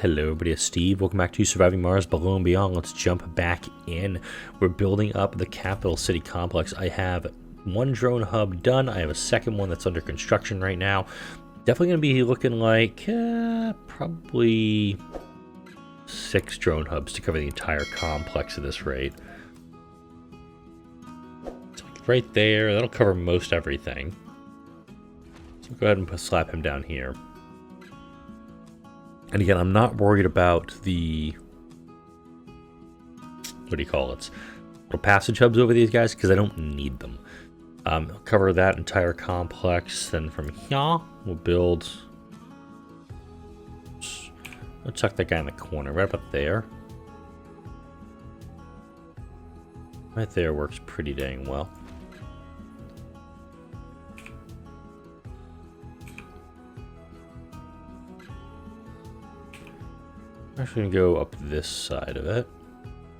Hello everybody, it's Steve. Welcome back to Surviving Mars Below and Beyond. Let's jump back in. We're building up the capital city complex. I have one drone hub done. I have a second one that's under construction right now. Definitely going to be looking like probably 6 drone hubs to cover the entire complex at this rate. So right there, that'll cover most everything. So go ahead and slap him down here. And again, I'm not worried about the, what do you call it, little passage hubs over these guys, because I don't need them. I'll cover that entire complex. Then from here, we'll build, we'll chuck that guy in the corner, right about there. Right there works pretty dang well. I'm actually going to go up this side of it,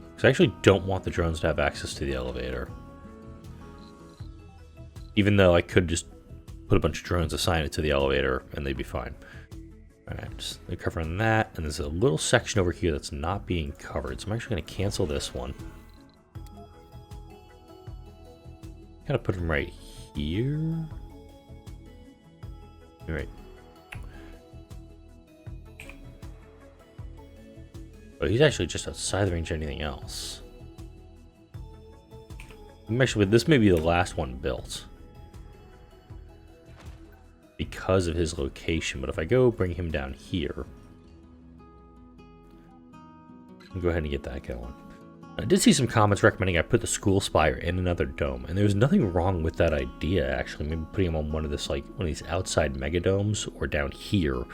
because I actually don't want the drones to have access to the elevator. Even though I could just put a bunch of drones, assign it to the elevator, and they'd be fine. Alright, just covering that, and there's a little section over here that's not being covered, so I'm actually going to cancel this one. Gotta put them right here. Alright. But he's actually just outside the range of anything else. Actually, this may be the last one built because of his location. But if I go bring him down here, I'll go ahead and get that going. I did see some comments recommending I put the school spire in another dome, and there's nothing wrong with that idea. Actually, maybe putting him on one of this, like one of these outside mega domes, or down here.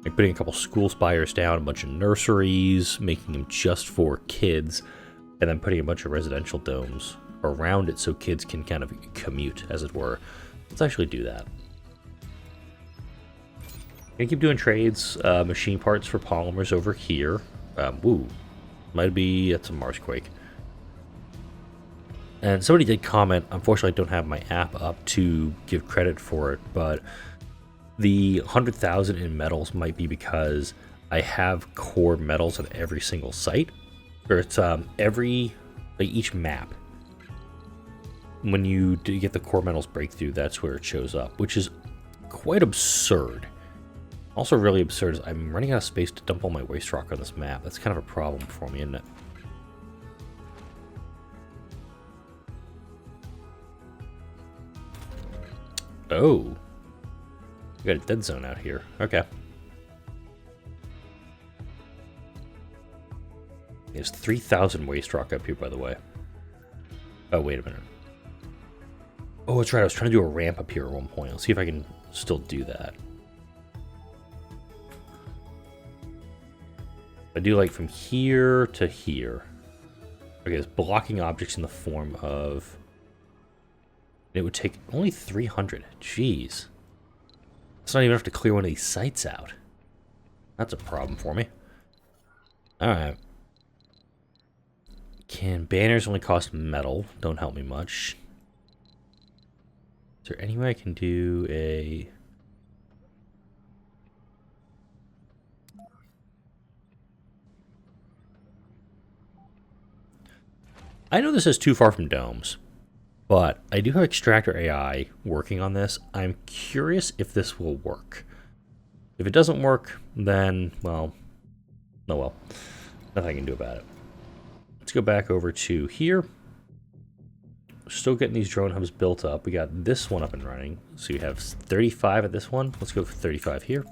Like putting a couple school spires down, a bunch of nurseries, making them just for kids, and then putting a bunch of residential domes around it so kids can kind of commute, as it were. Let's actually do that. Gonna keep doing trades, machine parts for polymers over here. Woo, might be at some Marsquake. And somebody did comment, unfortunately I don't have my app up to give credit for it, but the 100,000 in metals might be because I have core metals at every single site, or it's each map. When you do get the core metals breakthrough, that's where it shows up, which is quite absurd. Also really absurd is I'm running out of space to dump all my waste rock on this map. That's kind of a problem for me, isn't it? Oh. We got a dead zone out here. Okay. There's 3,000 waste rock up here, by the way. Oh, wait a minute. Oh, that's right. I was trying to do a ramp up here at one point. Let's see if I can still do that. I do like from here to here. Okay, it's blocking objects in the form of... It would take only 300. Jeez. It's not even enough to clear one of these sites out. That's a problem for me. Alright. Can banners only cost metal? Don't help me much. Is there any way I can do a... I know this is too far from domes, but I do have Extractor AI working on this. I'm curious if this will work. If it doesn't work, then, well, oh well. Nothing I can do about it. Let's go back over to here. Still getting these drone hubs built up. We got this one up and running. So we have 35 at this one. Let's go for 35 here.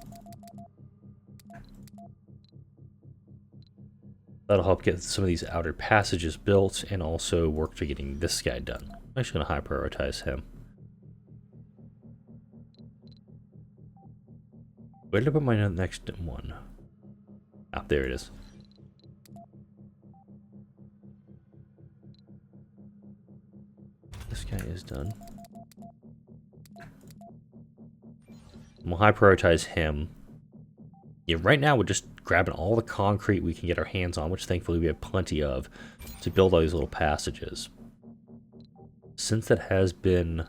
That'll help get some of these outer passages built and also work to getting this guy done. I'm actually going to high prioritize him. Where did I put my next one? Ah, there it is. This guy is done. We'll high prioritize him. Yeah, right now we're just grabbing all the concrete we can get our hands on, which thankfully we have plenty of, to build all these little passages. Since that has been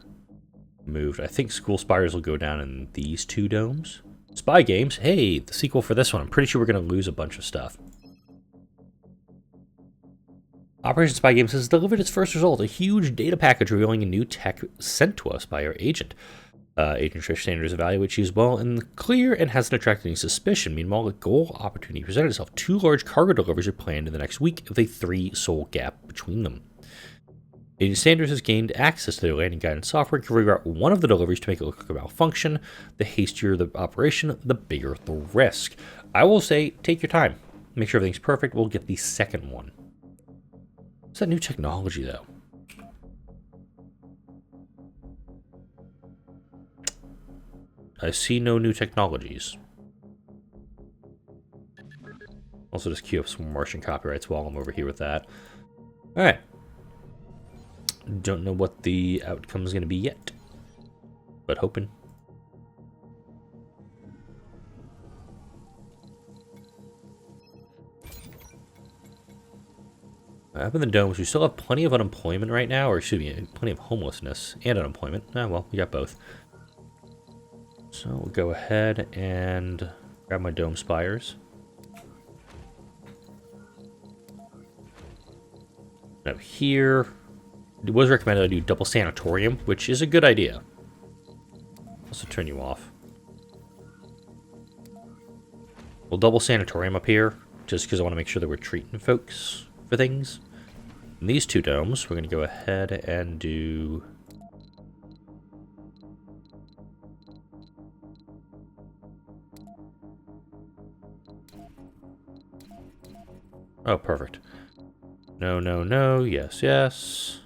moved, I think school spires will go down in these 2 domes. Spy Games. Hey, the sequel for this one. I'm pretty sure we're going to lose a bunch of stuff. Operation Spy Games has delivered its first result, a huge data package revealing a new tech sent to us by our agent. Agent Trish Sanders evaluates she is well and clear and hasn't attracted any suspicion. Meanwhile, a goal opportunity presented itself. 2 large cargo deliveries are planned in the next week with a 3-soul gap between them. Agent Sanders has gained access to their landing guidance software and can reroute one of the deliveries to make it look like a malfunction. The hastier the operation, the bigger the risk. I will say, take your time. Make sure everything's perfect. We'll get the second one. What's that new technology, though? I see no new technologies. Also, just queue up some Martian copyrights while I'm over here with that. Alright. Don't know what the outcome is going to be yet, but hoping. Up in the domes, we still have plenty of unemployment right now, or excuse me, plenty of homelessness and unemployment. Ah, well, we got both. So we'll go ahead and grab my dome spires. Now here, it was recommended I do double sanatorium, which is a good idea. Also turn you off. We'll double sanatorium up here, just because I want to make sure that we're treating folks for things. In these 2 domes, we're going to go ahead and do... Oh, perfect. No, no, no. Yes, yes.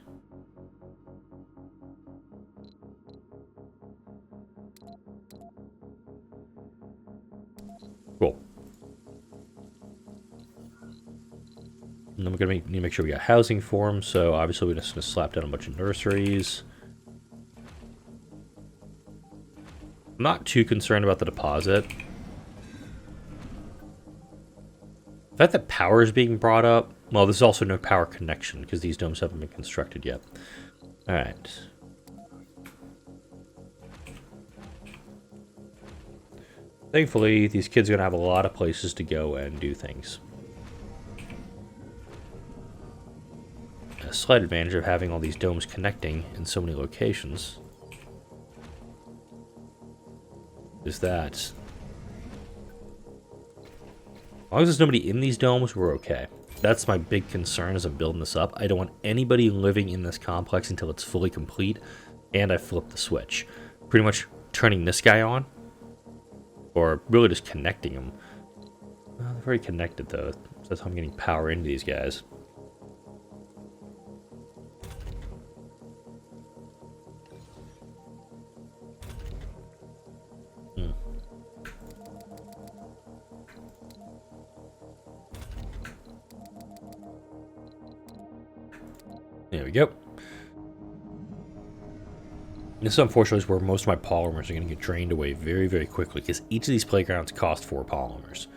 Cool. And then we're going to need to make sure we got housing for them, so obviously we're just going to slap down a bunch of nurseries. I'm not too concerned about the deposit. The fact that power is being brought up, well, there's also no power connection because these domes haven't been constructed yet. Alright. Thankfully, these kids are going to have a lot of places to go and do things. A slight advantage of having all these domes connecting in so many locations is that as long as there's nobody in these domes, we're okay. That's my big concern as I'm building this up. I don't want anybody living in this complex until it's fully complete, and I flip the switch. Pretty much turning this guy on, or really just connecting them. Well, they're already connected, though. So that's how I'm getting power into these guys. There we go. This, unfortunately, is where most of my polymers are going to get drained away very, very quickly, because each of these playgrounds cost 4 polymers.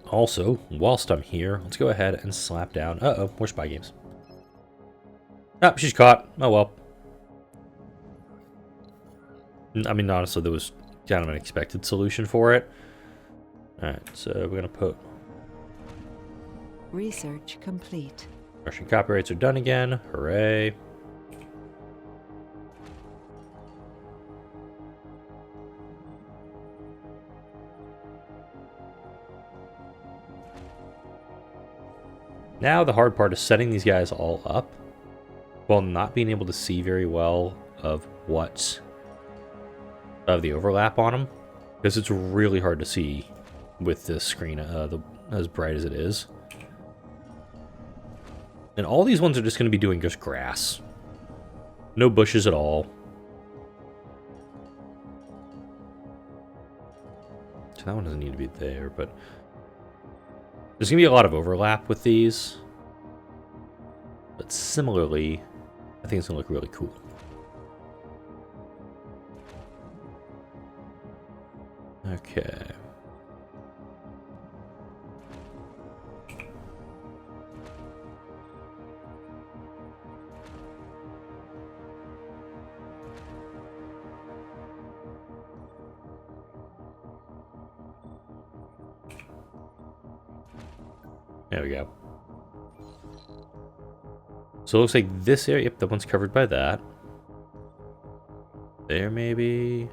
Also, whilst I'm here, let's go ahead and slap down... Uh-oh, more spy games. Ah, she's caught. Oh, well. I mean, honestly, there was kind of an expected solution for it. Alright, so we're going to put... Research complete. Martian copyrights are done again. Hooray. Now the hard part is setting these guys all up while not being able to see very well of the overlap on them, because it's really hard to see with this screen as bright as it is. And all these ones are just going to be doing just grass. No bushes at all. So that one doesn't need to be there, but... there's going to be a lot of overlap with these. But similarly, I think it's going to look really cool. Okay. There we go. So it looks like this area, yep, that one's covered by that. There, maybe.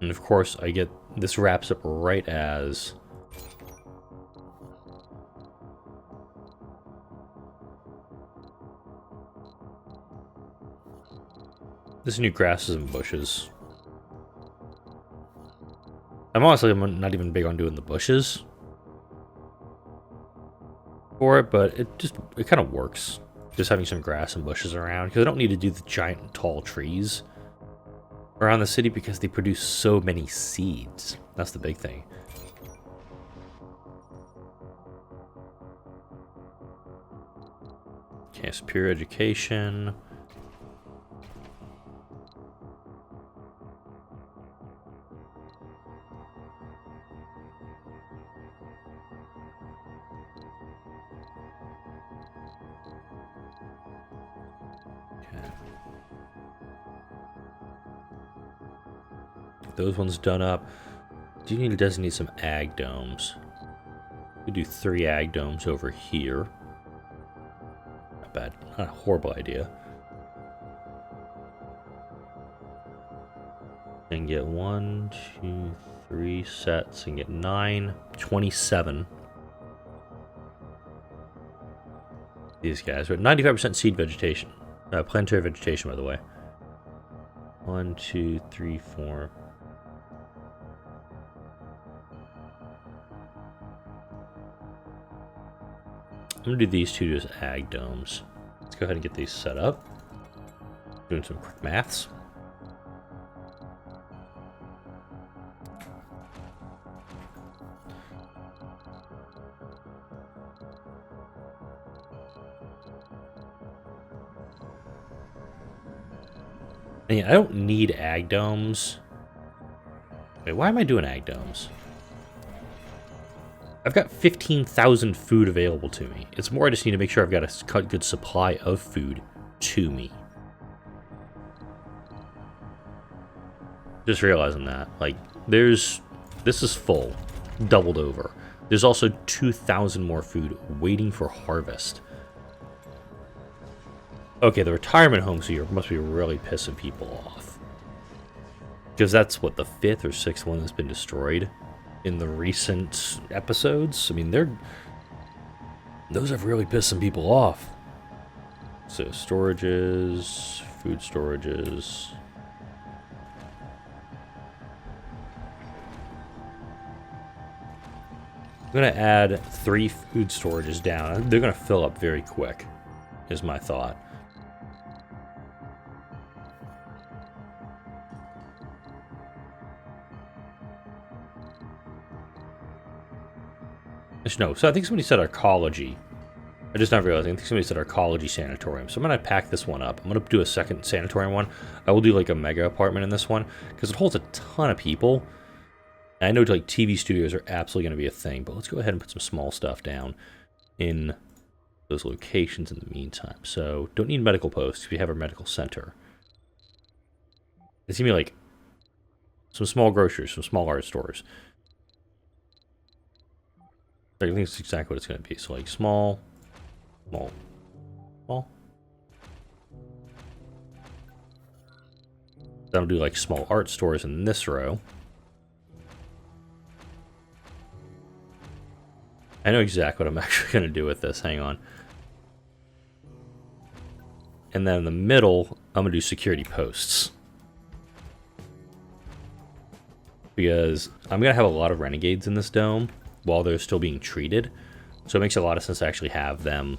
And of course, I get this wraps up right as this new grasses and bushes. I'm not even big on doing the bushes for it, but it kind of works. Just having some grass and bushes around, because I don't need to do the giant tall trees around the city because they produce so many seeds. That's the big thing. Okay, superior education. Those ones done up. Do you need to designate some ag domes? We do 3 ag domes over here. Not bad. Not a horrible idea. And get 1, 2, 3 sets and get 9, 27. These guys are at 95% seed vegetation. Planetary vegetation, by the way. 1, 2, 3, 4. I'm going to do these 2 as ag domes. Let's go ahead and get these set up. Doing some quick maths. And yeah, I don't need ag domes. Wait, why am I doing ag domes? I've got 15,000 food available to me. It's more I just need to make sure I've got a good supply of food to me. Just realizing that. Like, this is full. Doubled over. There's also 2,000 more food waiting for harvest. Okay, the retirement homes here must be really pissing people off. Because that's, what, the 5th or 6th one that's been destroyed in the recent episodes. I mean, those have really pissed some people off. So, storages, food storages. I'm going to add 3 food storages down. They're going to fill up very quick, is my thought. No, so I think somebody said arcology. I just not realizing. I think somebody said arcology sanatorium. So I'm going to pack this one up. I'm going to do a second sanatorium one. I will do like a mega apartment in this one because it holds a ton of people. And I know like TV studios are absolutely going to be a thing, but let's go ahead and put some small stuff down in those locations in the meantime. So don't need medical posts. We have our medical center. It's going to be like some small groceries, some small art stores. I think it's exactly what it's going to be. So like small. That'll do like small art stores in this row. I know exactly what I'm actually going to do with this. Hang on. And then in the middle, I'm going to do security posts. Because I'm going to have a lot of renegades in this dome while they're still being treated. So it makes a lot of sense to actually have them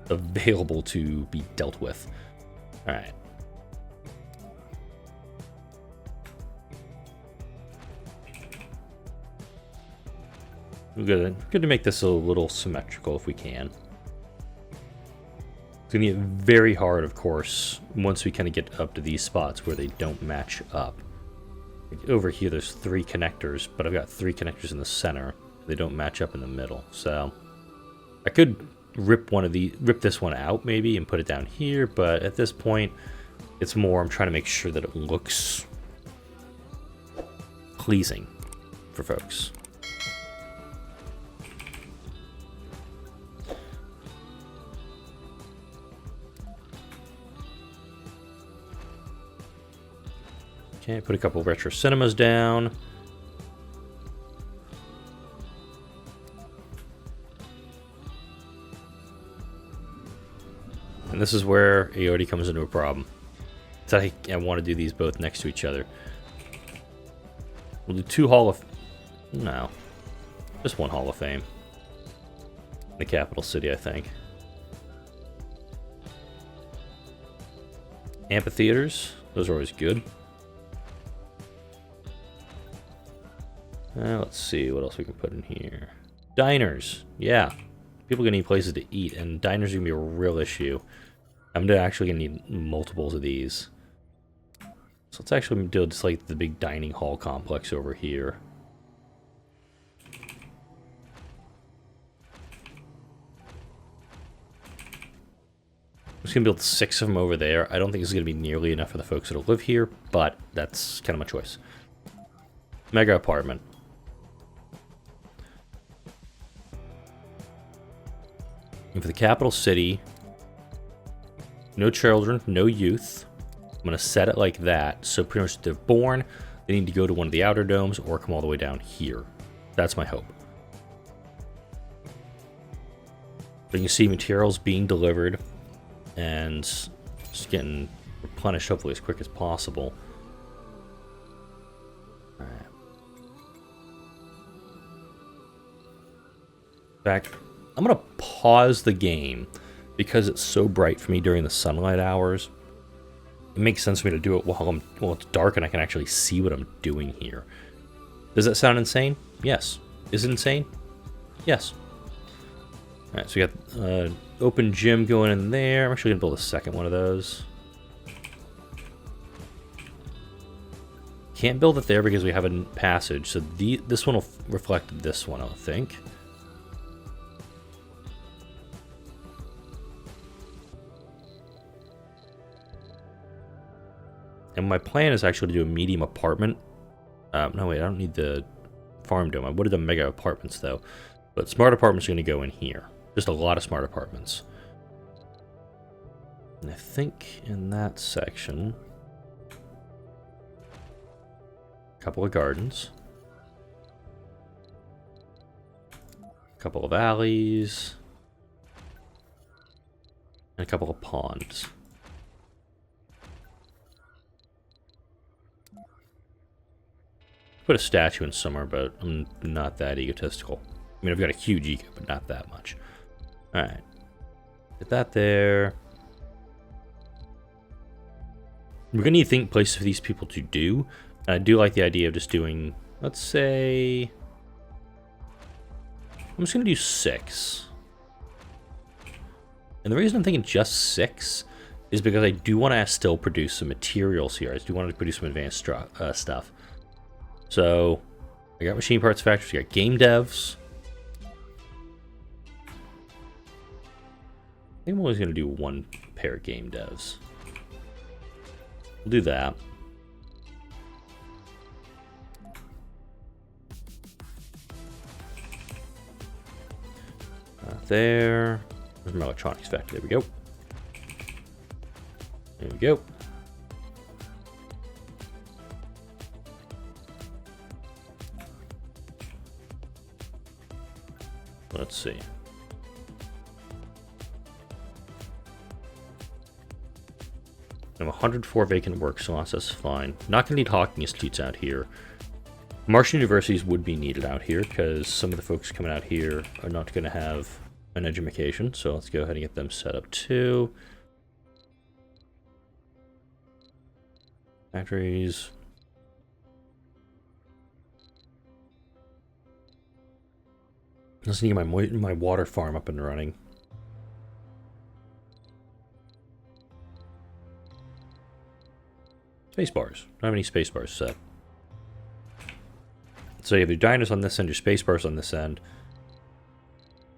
available to be dealt with. Alright. Good to make this a little symmetrical if we can. It's going to get very hard, of course, once we kind of get up to these spots where they don't match up. Like over here, there's 3 connectors, but I've got 3 connectors in the center. They don't match up in the middle, so I could rip this one out maybe and put it down here, but at this point it's more I'm trying to make sure that it looks pleasing for folks. Okay, put a couple retro cinemas down. And this is where AOD comes into a problem. So I want to do these both next to each other. We'll do two Hall of... No. Just one Hall of Fame. The capital city, I think. Amphitheaters. Those are always good. Let's see what else we can put in here. Diners. Yeah. People are going to need places to eat, and diners are going to be a real issue. I'm actually going to need multiples of these. So let's actually do just like the big dining hall complex over here. I'm just going to build 6 of them over there. I don't think it's going to be nearly enough for the folks that live here, but that's kind of my choice. Mega apartment. And for the capital city, no children, no youth. I'm going to set it like that. So pretty much if they're born, they need to go to one of the outer domes or come all the way down here. That's my hope. But you can see materials being delivered and just getting replenished hopefully as quick as possible. All right. In fact, I'm going to pause the game because it's so bright for me during the sunlight hours. It makes sense for me to do it while it's dark and I can actually see what I'm doing here. Does that sound insane? Yes. Is it insane? Yes. Alright, so we got open gym going in there. I'm actually going to build a second one of those. Can't build it there because we have a passage, so this one will reflect this one, I think. And my plan is actually to do a medium apartment. No, wait, I don't need the farm dome. I would have done mega apartments, though. But smart apartments are going to go in here. Just a lot of smart apartments. And I think in that section, a couple of gardens. A couple of alleys. And a couple of ponds. Put a statue in somewhere, but I'm not that egotistical. I mean, I've got a huge ego, but not that much. Alright. Get that there. We're going to need to think places for these people to do. And I do like the idea of just doing, let's say... I'm just going to do 6. And the reason I'm thinking just 6 is because I do want to still produce some materials here. I do want to produce some advanced stuff. So, I got machine parts factories, I got game devs. I think I'm always going to do one pair of game devs. We'll do that. There. There's my electronics factory. There we go. There we go. Let's see. I have 104 vacant work slots, that's fine. Not going to need Hawking Institutes out here. Martian universities would be needed out here because some of the folks coming out here are not going to have an education. So let's go ahead and get them set up too. Factories. Let's need my water farm up and running. Space bars. Don't have any space bars set. So you have your diners on this end, your space bars on this end.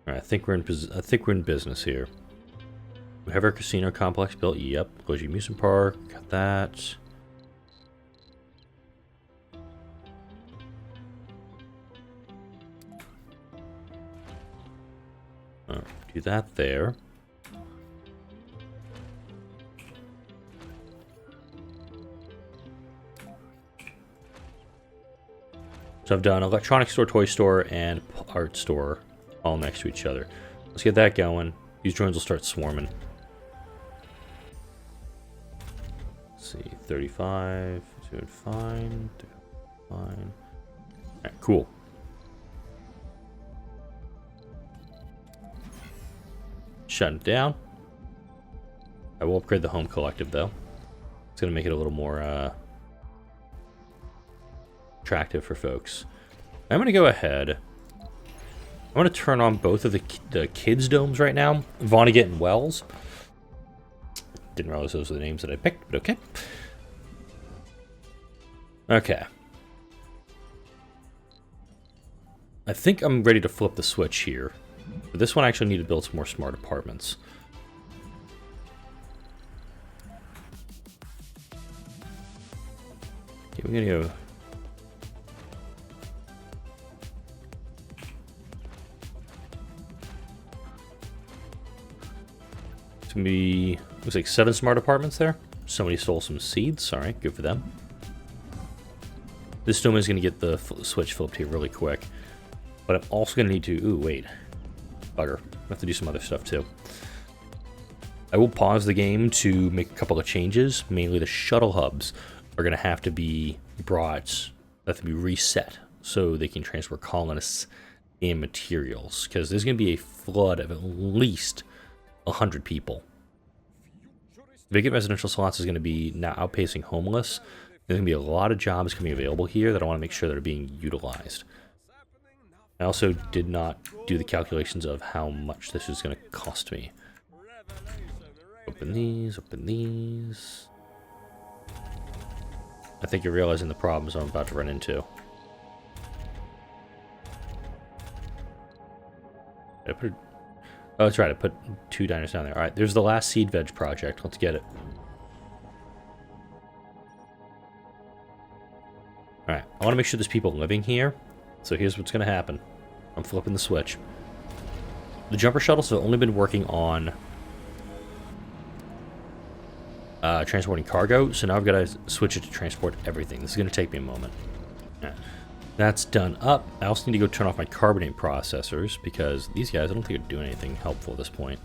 All right, I think we're in business here. We have our casino complex built. Yep. Koji Amusement Park. Got that. Do that there. So I've done electronics store, toy store, and art store all next to each other. Let's get that going. These drones will start swarming. Let's see, 35, doing fine, fine. Alright, cool. Shutting it down. I will upgrade the home collective though. It's going to make it a little more attractive for folks. I'm going to go ahead. I'm going to turn on both of the kids' domes right now. Vonnegut and Wells. Didn't realize those were the names that I picked, but okay. Okay. I think I'm ready to flip the switch here. But this one I actually need to build some more smart apartments. Okay, we're gonna go. It's gonna be, looks like 7 smart apartments there. Somebody stole some seeds. Sorry, good for them. This dome is gonna get the switch flipped here really quick. But I'm also gonna need to. Ooh, wait. Bugger. I have to do some other stuff too. I will pause the game to make a couple of changes. Mainly the shuttle hubs are going to have to be reset so they can transport colonists and materials. Because there's going to be a flood of at least 100 people. Vacant residential slots is going to be now outpacing homeless. There's going to be a lot of jobs coming available here that I want to make sure that are being utilized. I also did not do the calculations of how much this is going to cost me. Open these, open these. I think you're realizing the problems I'm about to run into. Oh, that's right, I put 2 diners down there. Alright, there's the last seed veg project. Let's get it. Alright, I want to make sure there's people living here. So here's what's going to happen. I'm flipping the switch. The jumper shuttles have only been working on transporting cargo, so now I've got to switch it to transport everything. This is going to take me a moment. Yeah. That's done up. I also need to go turn off my carbonate processors, because these guys, I don't think are doing anything helpful at this point.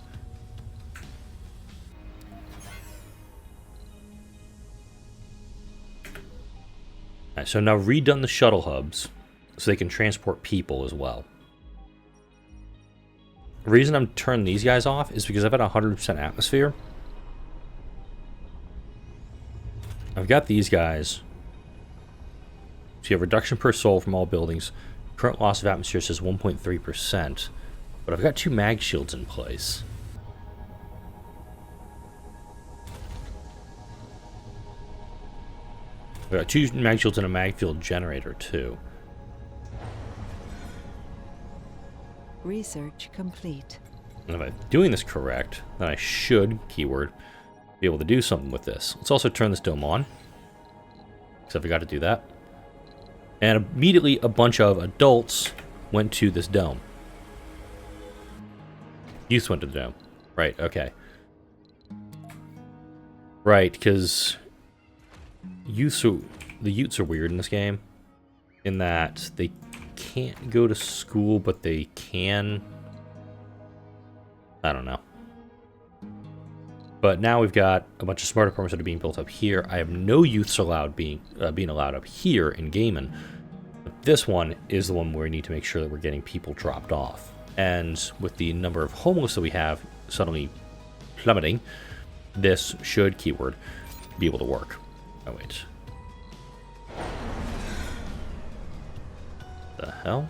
Alright, so now redone the shuttle hubs, so they can transport people as well. The reason I'm turning these guys off is because I've had 100% atmosphere. I've got these guys. So you have reduction per soul from all buildings. Current loss of atmosphere says 1.3%. But I've got 2 mag shields in place. I've got 2 mag shields and a mag field generator too. Research complete. And if I'm doing this correct, then I should, keyword, be able to do something with this. Let's also turn this dome on, because I forgot to do that. And immediately a bunch of adults went to this dome. Youth went to the dome. Right, okay. Right, because the youths are weird in this game, in that they can't go to school, but they can. I don't know. But now we've got a bunch of smart apartments that are being built up here. I have no youths allowed being allowed up here in Gaiman. But this one is the one where we need to make sure that we're getting people dropped off. And with the number of homeless that we have suddenly plummeting, this should, keyword, be able to work. Oh, wait. The hell?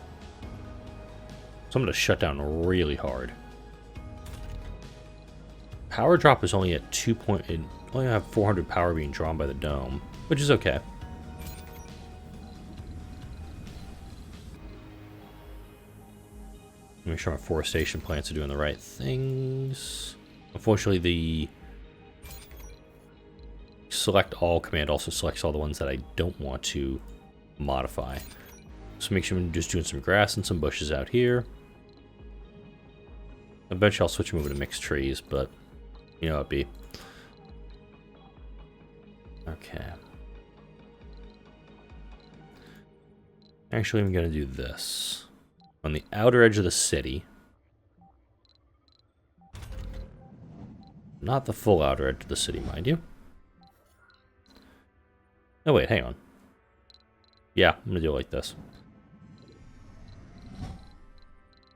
So I'm going to shut down really hard. Power drop is only at 2 point. It only have 400 power being drawn by the dome, which is okay. Make sure my forestation plants are doing the right things. Unfortunately, the select all command also selects all the ones that I don't want to modify. So make sure I'm just doing some grass and some bushes out here. Eventually I'll switch them over to mixed trees, but you know how it be. Okay. Actually, I'm going to do this. On the outer edge of the city. Not the full outer edge of the city, mind you. Oh, wait, hang on. Yeah, I'm going to do it like this.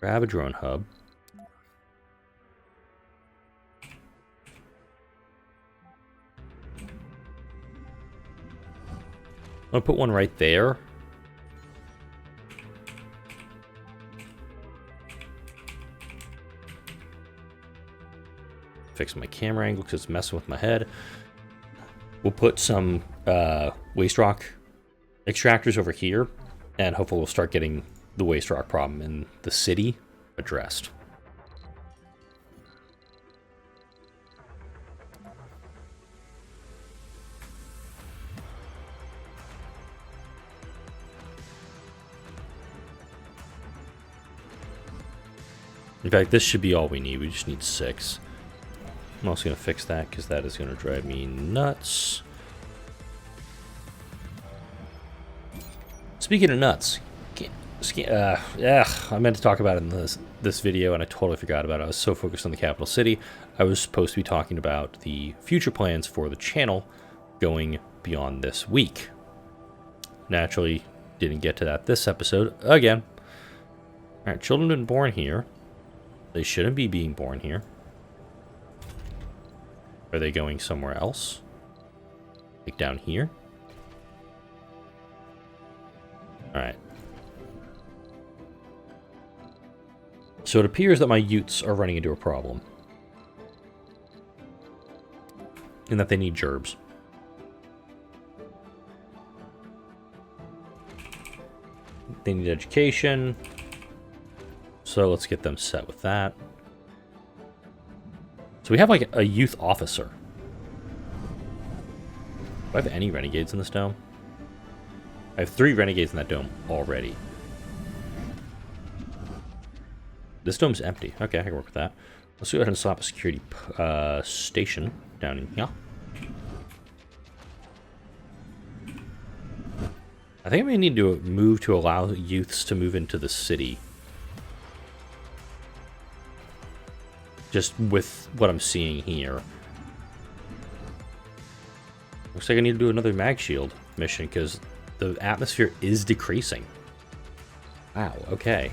Grab a drone hub. I'm going to put one right there. Fix my camera angle because it's messing with my head. We'll put some waste rock extractors over here, and hopefully we'll start getting the waste rock problem in the city addressed. In fact, this should be all we need. We just need 6. I'm also going to fix that because that is going to drive me nuts. Speaking of nuts, I meant to talk about it in this video and I totally forgot about it. I was so focused on the capital city. I was supposed to be talking about the future plans for the channel going beyond this week. Naturally, didn't get to that this episode again. Alright, children have been born here. They shouldn't be being born here. Are they going somewhere else? Like down here? Alright. So it appears that my Utes are running into a problem. And that they need gerbs. They need education. So let's get them set with that. So we have like a youth officer. Do I have any renegades in this dome? I have 3 renegades in that dome already. This dome's empty. Okay, I can work with that. Let's go ahead and slap a security station down in here. I think I may need to move to allow youths to move into the city. Just with what I'm seeing here. Looks like I need to do another mag shield mission because the atmosphere is decreasing. Wow, okay.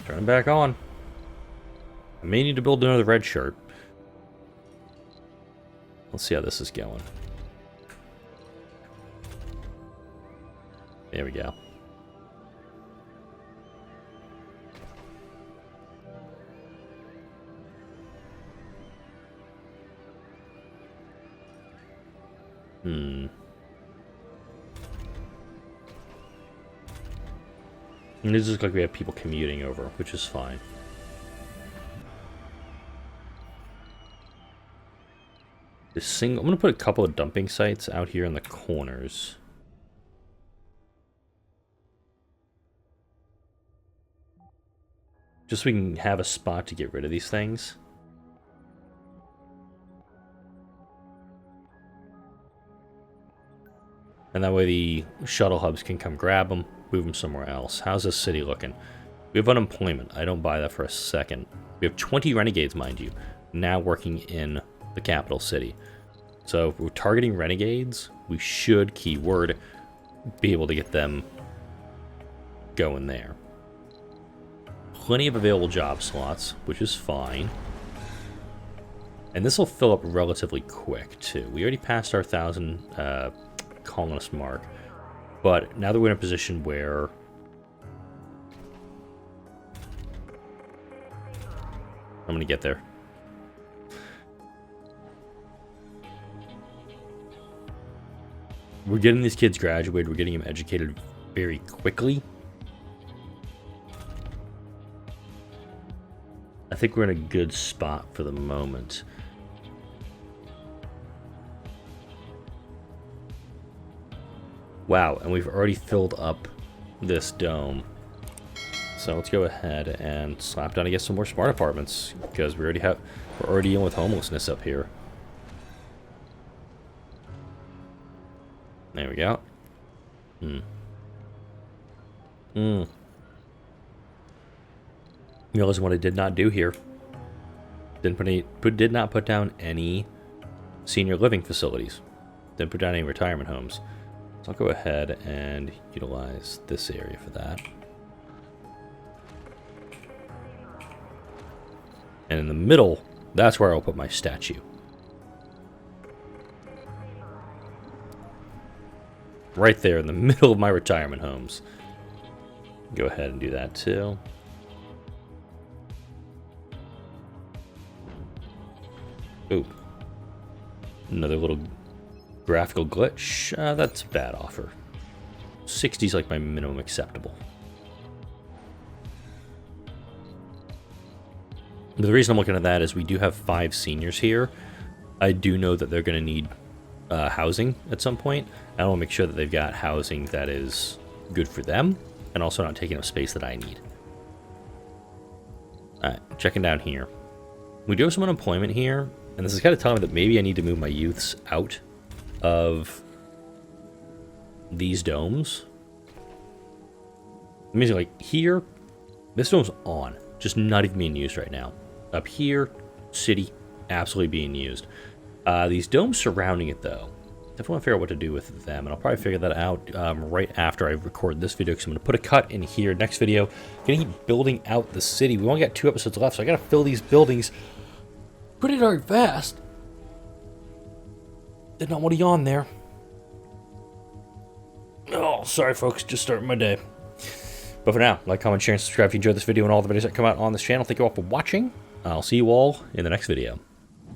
Turn it back on. I may need to build another red shirt. Let's see how this is going. There we go. And it looks like we have people commuting over, which is fine. I'm going to put a couple of dumping sites out here in the corners. Just so we can have a spot to get rid of these things. And that way the shuttle hubs can come grab them, move them somewhere else. How's this city looking? We have unemployment. I don't buy that for a second. We have 20 renegades, mind you, now working in the capital city. So if we're targeting renegades, we should, keyword, be able to get them going there. Plenty of available job slots, which is fine. And this will fill up relatively quick, too. We already passed our 1,000 colonist mark. But now that we're in a position where I'm going to get there. We're getting these kids graduated. We're getting them educated very quickly. I think we're in a good spot for the moment. Wow, and we've already filled up this dome. So let's go ahead and slap down, I guess, some more smart apartments, because we're already dealing with homelessness up here. There we go. You realize what I did not do here. Did not put down any senior living facilities. Didn't put down any retirement homes. So I'll go ahead and utilize this area for that. And in the middle, that's where I'll put my statue. Right there in the middle of my retirement homes. Go ahead and do that too. Ooh. Another little graphical glitch. That's a bad offer. 60 is like my minimum acceptable. The reason I'm looking at that is we do have 5 seniors here. I do know that they're going to need housing at some point. I want to make sure that they've got housing that is good for them and also not taking up space that I need. Alright, checking down here. We do have some unemployment here, and this is kind of telling me that maybe I need to move my youths out of these domes. Amazing, like here, this dome's on, just not even being used right now. Up here, city, absolutely being used. These domes surrounding it, though, definitely want to figure out what to do with them, and I'll probably figure that out right after I record this video, because I'm going to put a cut in here. Next video, going to keep building out the city. We only got 2 episodes left, so I got to fill these buildings pretty darn fast. Did not want to yawn there. Oh, sorry, folks. Just starting my day. But for now, like, comment, share, and subscribe if you enjoyed this video and all the videos that come out on this channel. Thank you all for watching. I'll see you all in the next video.